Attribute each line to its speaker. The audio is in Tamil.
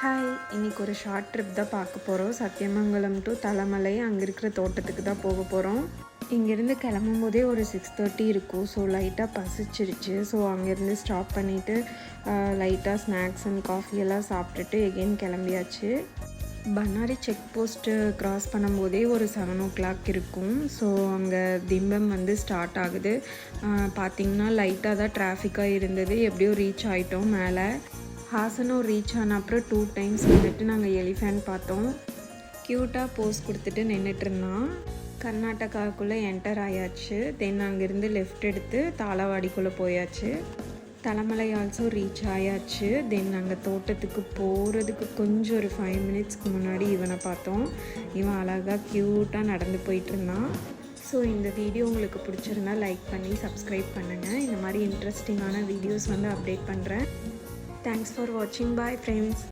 Speaker 1: ஹாய், இன்றைக்கி ஒரு ஷார்ட் ட்ரிப் தான் பார்க்க போகிறோம். சத்தியமங்கலம் டு தலமலை, அங்கே இருக்கிற தோட்டத்துக்கு தான் போக போகிறோம். இங்கேருந்து கிளம்பும் போதே ஒரு 6:30 இருக்கும். ஸோ லைட்டாக பசிச்சிருச்சு. ஸோ அங்கேருந்து ஸ்டாப் பண்ணிவிட்டு லைட்டாக ஸ்நாக்ஸ் அண்ட் காஃபி எல்லாம் சாப்பிட்டுட்டு எகெயின் கிளம்பியாச்சு. பண்ணாரி செக் போஸ்ட்டு க்ராஸ் பண்ணும்போதே ஒரு 7 o'clock இருக்கும். ஸோ அங்கே திம்பம் ஸ்டார்ட் ஆகுது. பார்த்திங்கன்னா லைட்டாக தான் டிராஃபிக்காக இருந்தது. எப்படியோ ரீச் ஆகிட்டோம் மேலே. ஹாசனூர் ரீச் ஆன அப்புறம் 2 times நாங்கள் எலிஃபேண்ட் பார்த்தோம். க்யூட்டாக போஸ் கொடுத்துட்டு நின்றுட்டுருந்தான். கர்நாடகாவுக்குள்ளே என்டர் ஆயாச்சு. தென் அங்கேருந்து லெஃப்ட் எடுத்து தாளவாடிக்குள்ளே போயாச்சு. தலமலை ஆல்சோ ரீச் ஆயாச்சு. தென் அங்கே தோட்டத்துக்கு போகிறதுக்கு கொஞ்சம் ஒரு 5 minutesக்கு முன்னாடி இவனை பார்த்தோம். இவன் அழகாக க்யூட்டாக நடந்து போயிட்டுருந்தான். ஸோ இந்த வீடியோ உங்களுக்கு பிடிச்சிருந்தா லைக் பண்ணி சப்ஸ்கிரைப் பண்ணுங்கள். இந்த மாதிரி இன்ட்ரெஸ்டிங்கான வீடியோஸ் அப்டேட் பண்ணுறேன். Thanks for watching. Bye friends.